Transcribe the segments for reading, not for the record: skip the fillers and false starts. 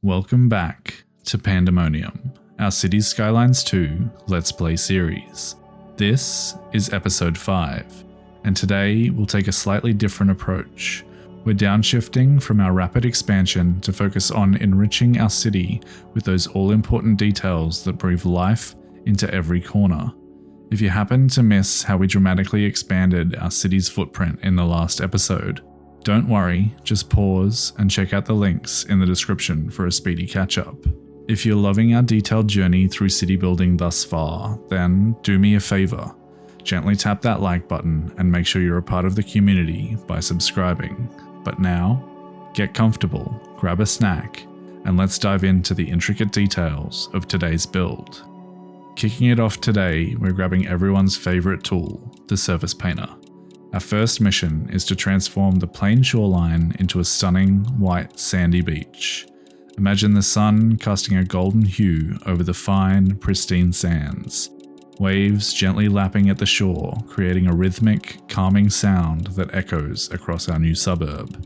Welcome back to Pandamonium, our Cities Skylines 2 Let's Play series. This is episode 5, and today we'll take a slightly different approach. We're downshifting from our rapid expansion to focus on enriching our city with those all-important details that breathe life into every corner. If you happen to miss how we dramatically expanded our city's footprint in the last episode, don't worry, just pause and check out the links in the description for a speedy catch-up. If you're loving our detailed journey through city building thus far, then do me a favor. Gently tap that like button and make sure you're a part of the community by subscribing. But now, get comfortable, grab a snack, and let's dive into the intricate details of today's build. Kicking it off today, we're grabbing everyone's favorite tool, the Surface Painter. Our first mission is to transform the plain shoreline into a stunning, white, sandy beach. Imagine the sun casting a golden hue over the fine, pristine sands. Waves gently lapping at the shore, creating a rhythmic, calming sound that echoes across our new suburb.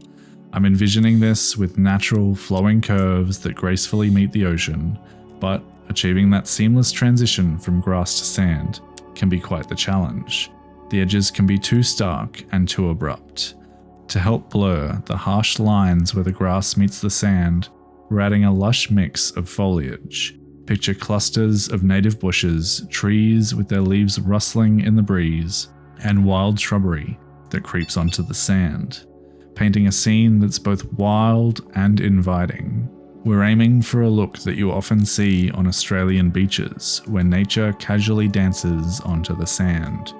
I'm envisioning this with natural, flowing curves that gracefully meet the ocean, but achieving that seamless transition from grass to sand can be quite the challenge. The edges can be too stark and too abrupt. To help blur the harsh lines where the grass meets the sand, we're adding a lush mix of foliage. Picture clusters of native bushes, trees with their leaves rustling in the breeze, and wild shrubbery that creeps onto the sand, painting a scene that's both wild and inviting. We're aiming for a look that you often see on Australian beaches, where nature casually dances onto the sand.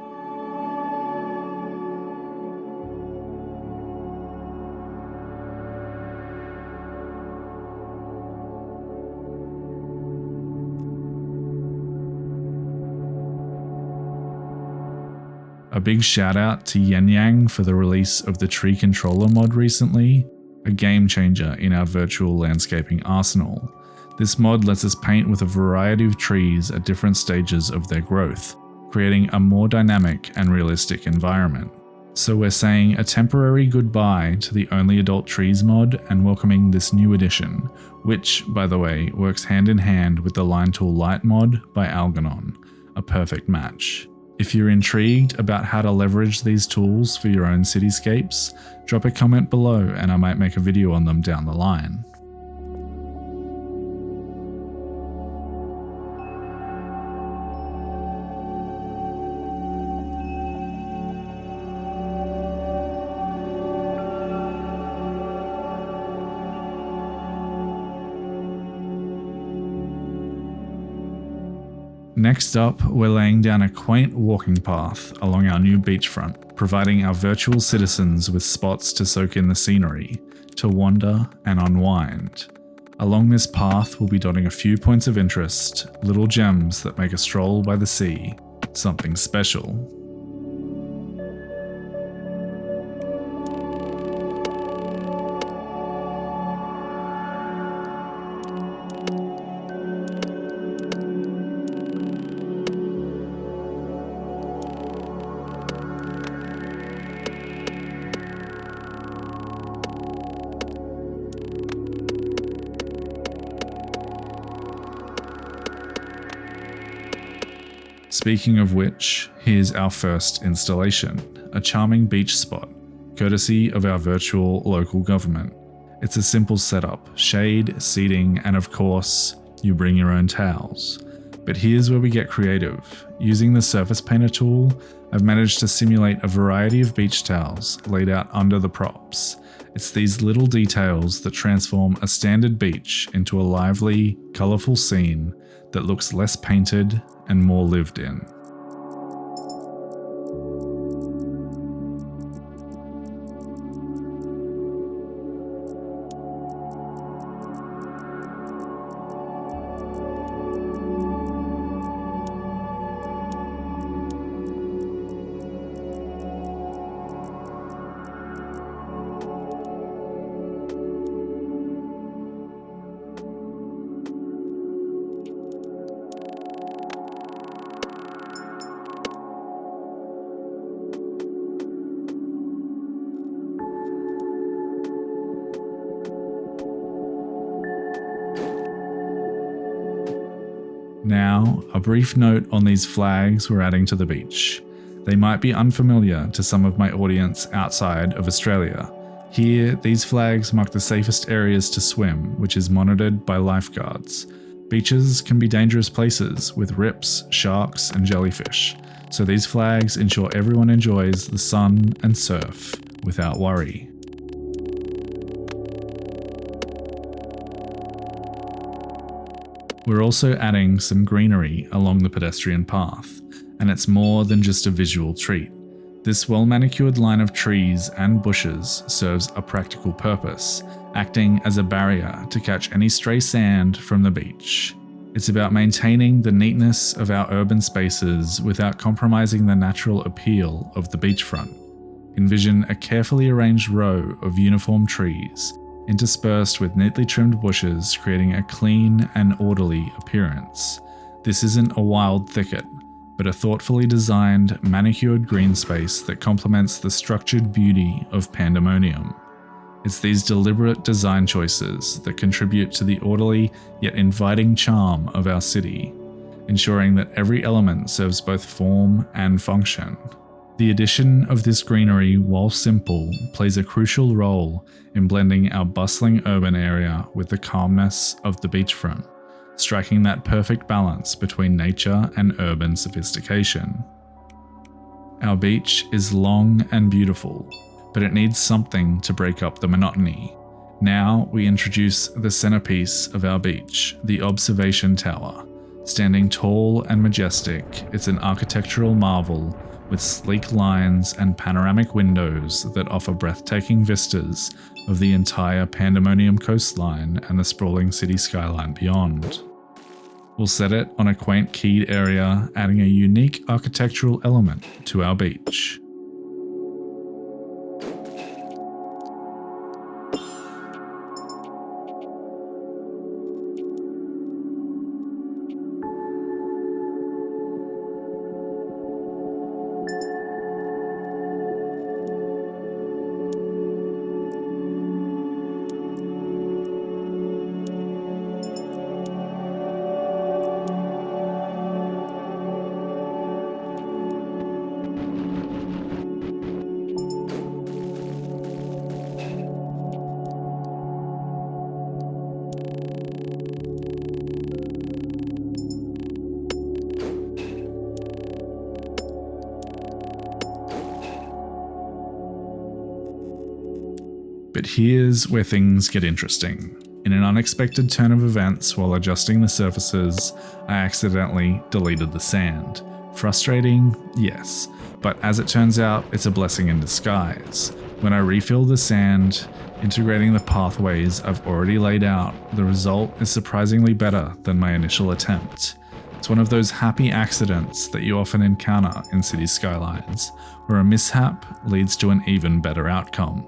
A big shout out to Yen Yang for the release of the Tree Controller mod recently, a game changer in our virtual landscaping arsenal. This mod lets us paint with a variety of trees at different stages of their growth, creating a more dynamic and realistic environment. So we're saying a temporary goodbye to the Only Adult Trees mod and welcoming this new addition, which, by the way, works hand in hand with the Line Tool Light mod by Algernon, a perfect match. If you're intrigued about how to leverage these tools for your own cityscapes, drop a comment below and I might make a video on them down the line. Next up, we're laying down a quaint walking path along our new beachfront, providing our virtual citizens with spots to soak in the scenery, to wander and unwind. Along this path, we'll be dotting a few points of interest, little gems that make a stroll by the sea something special. Speaking of which, here's our first installation, a charming beach spot, courtesy of our virtual local government. It's a simple setup, shade, seating, and of course, you bring your own towels. But here's where we get creative. Using the Surface Painter tool, I've managed to simulate a variety of beach towels laid out under the props. It's these little details that transform a standard beach into a lively, colourful scene that looks less painted and more lived in. Now, a brief note on these flags we're adding to the beach. They might be unfamiliar to some of my audience outside of Australia. Here, these flags mark the safest areas to swim, which is monitored by lifeguards. Beaches can be dangerous places with rips, sharks, and jellyfish, so these flags ensure everyone enjoys the sun and surf without worry. We're also adding some greenery along the pedestrian path, and it's more than just a visual treat. This well-manicured line of trees and bushes serves a practical purpose, acting as a barrier to catch any stray sand from the beach. It's about maintaining the neatness of our urban spaces without compromising the natural appeal of the beachfront. Envision a carefully arranged row of uniform trees, interspersed with neatly trimmed bushes, creating a clean and orderly appearance. This isn't a wild thicket, but a thoughtfully designed, manicured green space that complements the structured beauty of Pandamonium. It's these deliberate design choices that contribute to the orderly yet inviting charm of our city, ensuring that every element serves both form and function. The addition of this greenery, while simple, plays a crucial role in blending our bustling urban area with the calmness of the beachfront, striking that perfect balance between nature and urban sophistication. Our beach is long and beautiful, but it needs something to break up the monotony. Now we introduce the centerpiece of our beach, the observation tower. Standing tall and majestic, it's an architectural marvel with sleek lines and panoramic windows that offer breathtaking vistas of the entire Pandamonium coastline and the sprawling city skyline beyond. We'll set it on a quaint keyed area, adding a unique architectural element to our beach. But here's where things get interesting. In an unexpected turn of events while adjusting the surfaces, I accidentally deleted the sand. Frustrating? Yes, but as it turns out, it's a blessing in disguise. When I refill the sand, integrating the pathways I've already laid out, the result is surprisingly better than my initial attempt. It's one of those happy accidents that you often encounter in city skylines, where a mishap leads to an even better outcome.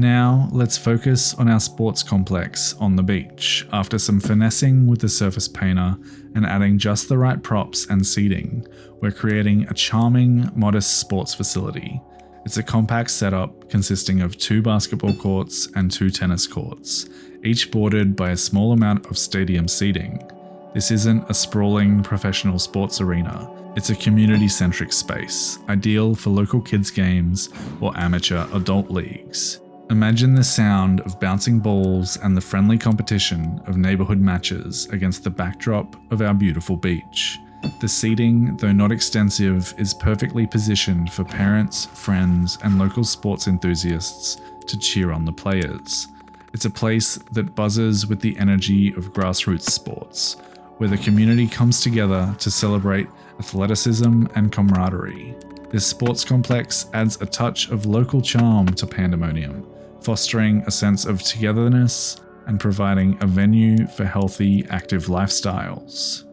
Now, let's focus on our sports complex on the beach. After some finessing with the surface painter and adding just the right props and seating, we're creating a charming, modest sports facility. It's a compact setup consisting of 2 basketball courts and 2 tennis courts, each bordered by a small amount of stadium seating. This isn't a sprawling professional sports arena. It's a community-centric space, ideal for local kids' games or amateur adult leagues. Imagine the sound of bouncing balls and the friendly competition of neighbourhood matches against the backdrop of our beautiful beach. The seating, though not extensive, is perfectly positioned for parents, friends, and local sports enthusiasts to cheer on the players. It's a place that buzzes with the energy of grassroots sports, where the community comes together to celebrate athleticism and camaraderie. This sports complex adds a touch of local charm to Pandamonium, fostering a sense of togetherness and providing a venue for healthy, active lifestyles.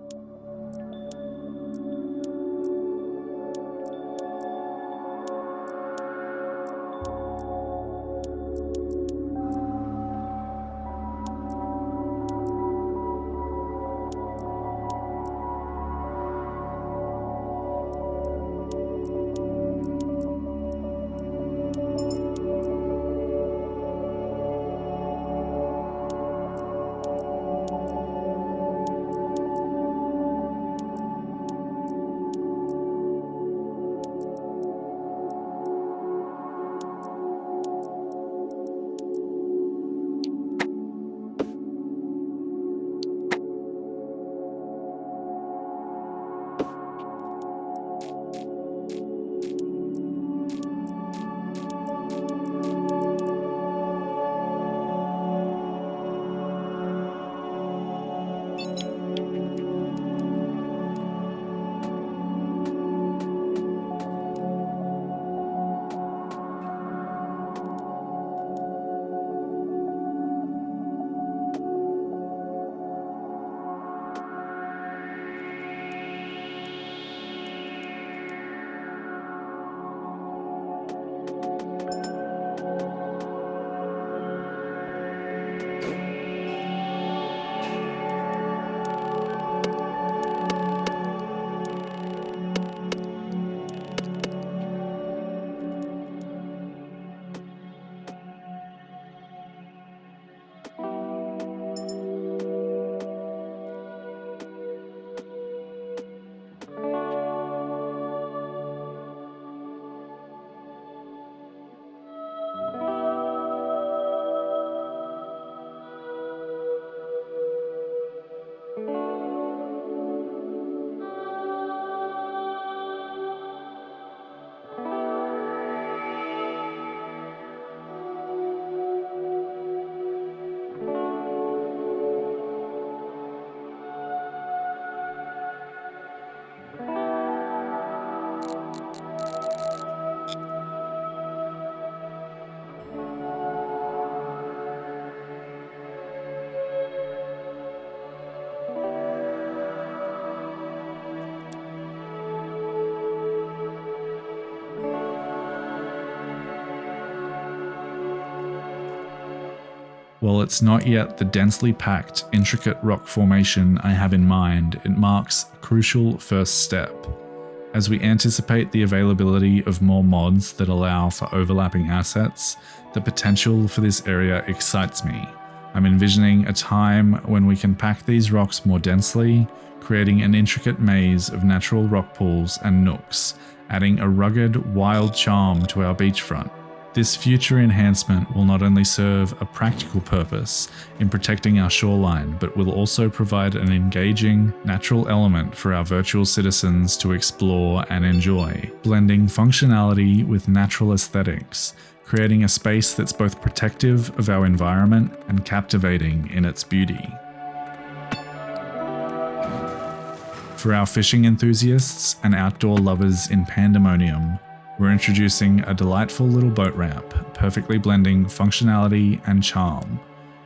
While it's not yet the densely packed, intricate rock formation I have in mind, it marks a crucial first step. As we anticipate the availability of more mods that allow for overlapping assets, the potential for this area excites me. I'm envisioning a time when we can pack these rocks more densely, creating an intricate maze of natural rock pools and nooks, adding a rugged, wild charm to our beachfront. This future enhancement will not only serve a practical purpose in protecting our shoreline, but will also provide an engaging, natural element for our virtual citizens to explore and enjoy, blending functionality with natural aesthetics, creating a space that's both protective of our environment and captivating in its beauty. For our fishing enthusiasts and outdoor lovers in Pandamonium, we're introducing a delightful little boat ramp, perfectly blending functionality and charm.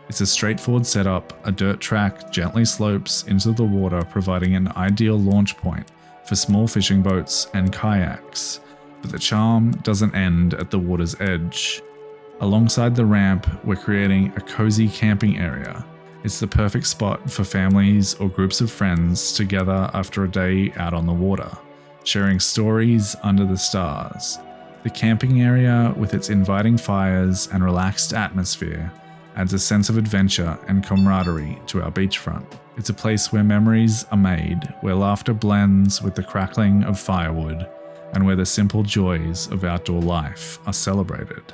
It's a straightforward setup, a dirt track gently slopes into the water, providing an ideal launch point for small fishing boats and kayaks. But the charm doesn't end at the water's edge. Alongside the ramp, we're creating a cozy camping area. It's the perfect spot for families or groups of friends to gather after a day out on the water, sharing stories under the stars. The camping area, with its inviting fires and relaxed atmosphere, adds a sense of adventure and camaraderie to our beachfront. It's a place where memories are made, where laughter blends with the crackling of firewood, and where the simple joys of outdoor life are celebrated.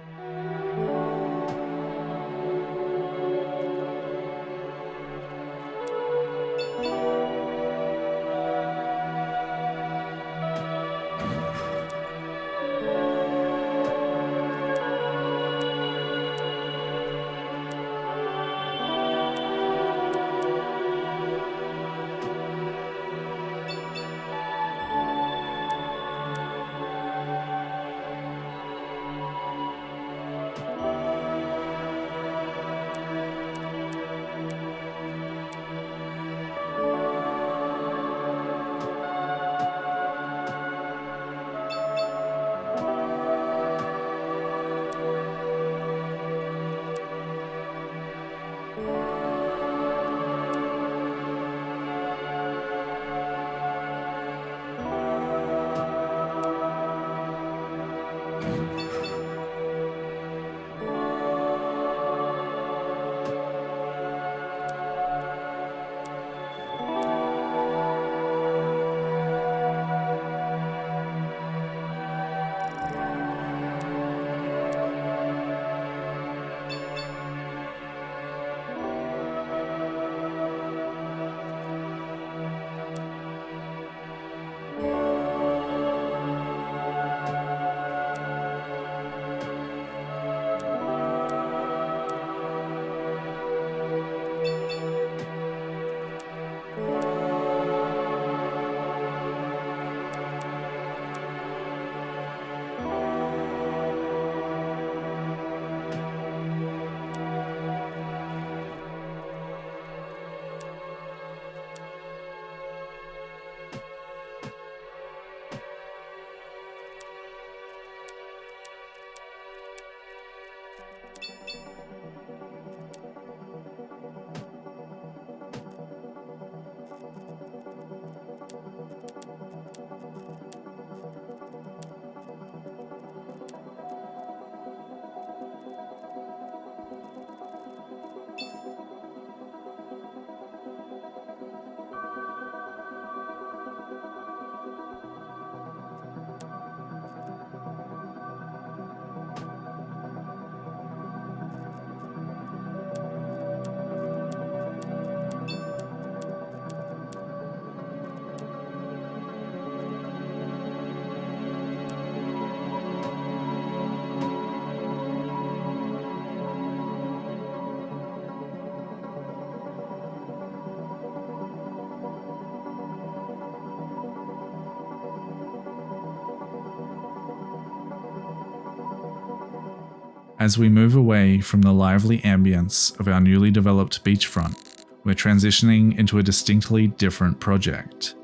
As we move away from the lively ambience of our newly developed beachfront, we're transitioning into a distinctly different project.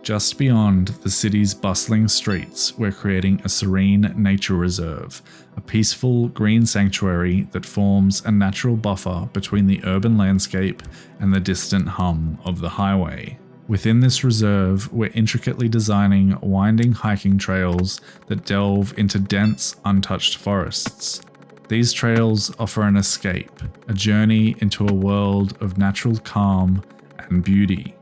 Just beyond the city's bustling streets, we're creating a serene nature reserve, a peaceful green sanctuary that forms a natural buffer between the urban landscape and the distant hum of the highway. Within this reserve, we're intricately designing winding hiking trails that delve into dense, untouched forests. These trails offer an escape, a journey into a world of natural calm and beauty,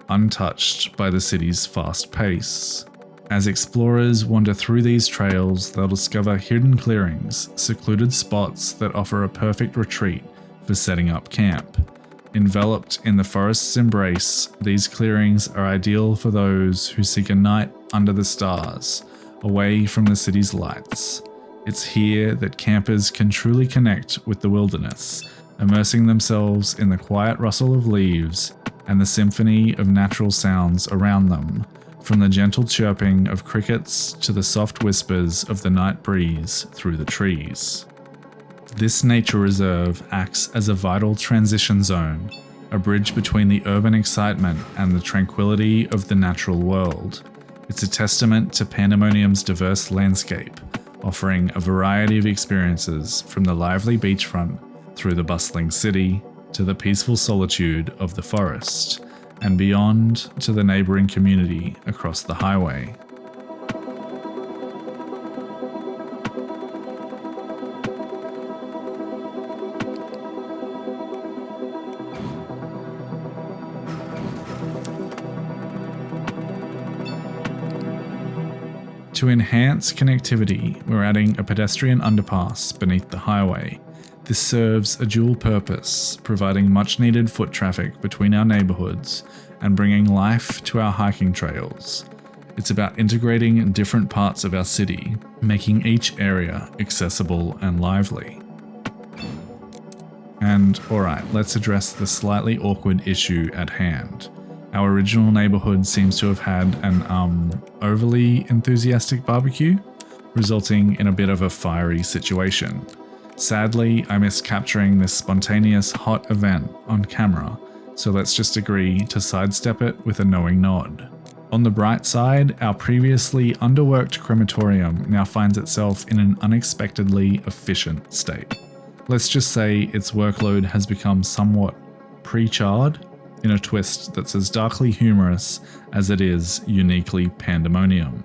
untouched by the city's fast pace. As explorers wander through these trails, they'll discover hidden clearings, secluded spots that offer a perfect retreat for setting up camp. Enveloped in the forest's embrace, these clearings are ideal for those who seek a night under the stars, away from the city's lights. It's here that campers can truly connect with the wilderness, immersing themselves in the quiet rustle of leaves and the symphony of natural sounds around them, from the gentle chirping of crickets to the soft whispers of the night breeze through the trees. This nature reserve acts as a vital transition zone, a bridge between the urban excitement and the tranquility of the natural world. It's a testament to Pandamonium's diverse landscape, offering a variety of experiences from the lively beachfront through the bustling city to the peaceful solitude of the forest, and beyond to the neighbouring community across the highway. To enhance connectivity, we're adding a pedestrian underpass beneath the highway. This serves a dual purpose, providing much needed foot traffic between our neighbourhoods and bringing life to our hiking trails. It's about integrating different parts of our city, making each area accessible and lively. And alright, let's address the slightly awkward issue at hand. Our original neighbourhood seems to have had an overly enthusiastic barbecue, resulting in a bit of a fiery situation. Sadly, I missed capturing this spontaneous hot event on camera, so let's just agree to sidestep it with a knowing nod. On the bright side, our previously underworked crematorium now finds itself in an unexpectedly efficient state. Let's just say its workload has become somewhat pre-charred, in a twist that's as darkly humorous as it is uniquely pandemonium.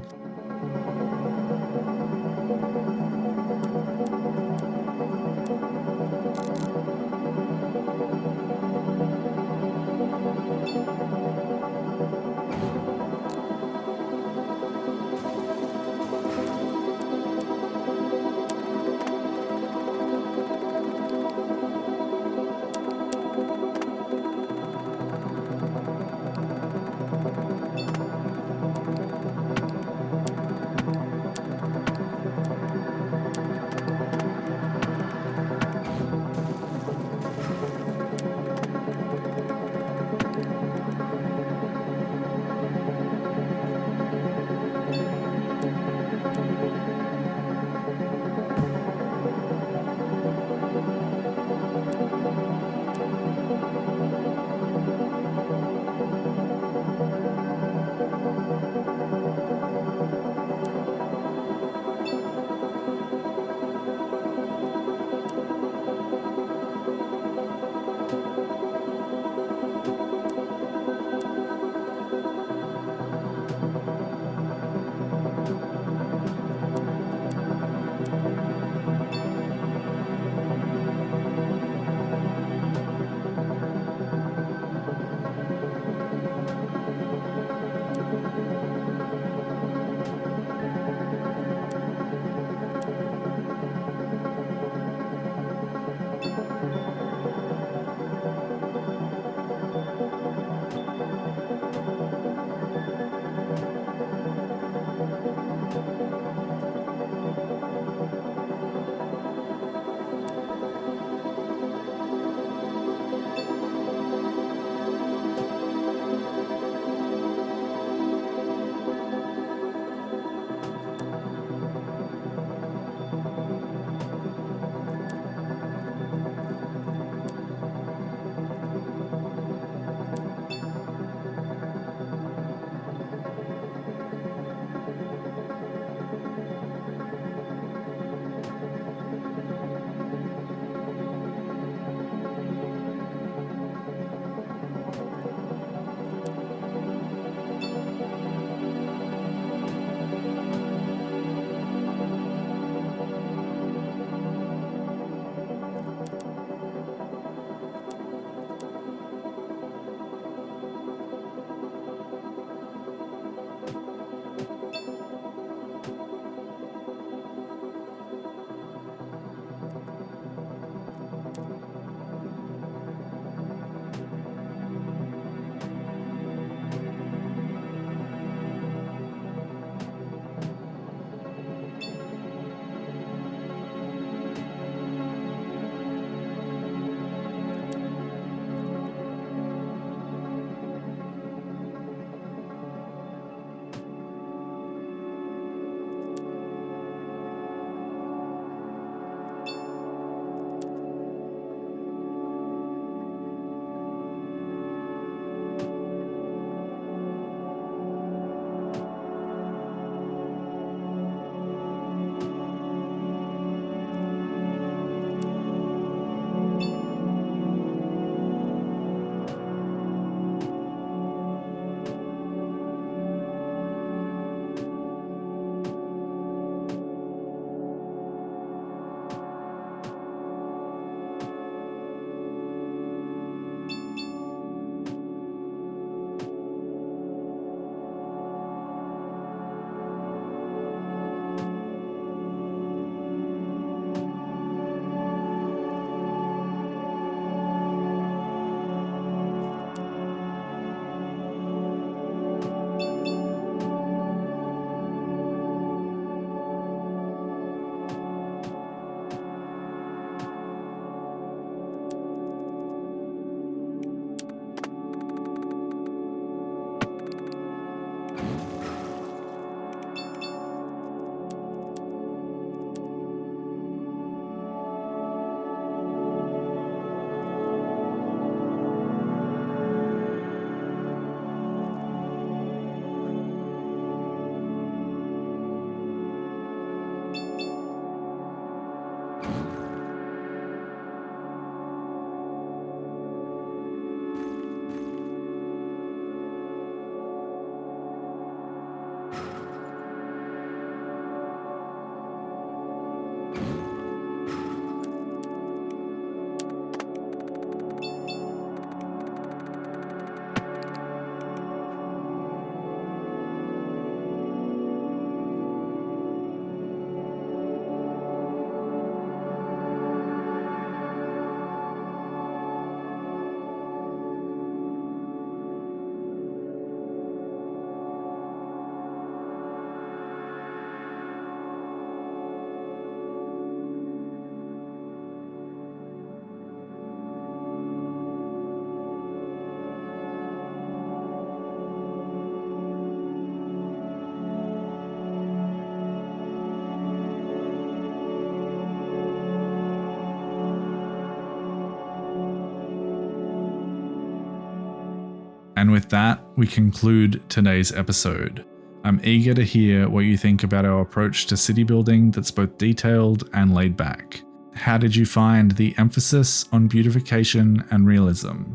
And with that, we conclude today's episode. I'm eager to hear what you think about our approach to city building that's both detailed and laid back. How did you find the emphasis on beautification and realism?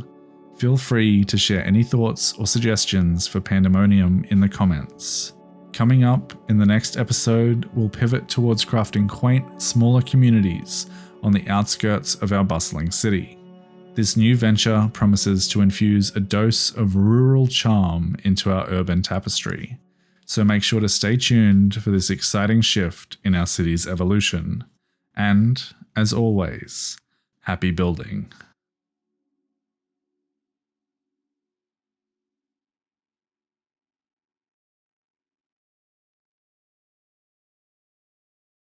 Feel free to share any thoughts or suggestions for Pandamonium in the comments. Coming up in the next episode, we'll pivot towards crafting quaint, smaller communities on the outskirts of our bustling city. This new venture promises to infuse a dose of rural charm into our urban tapestry. So make sure to stay tuned for this exciting shift in our city's evolution. And, as always, happy building.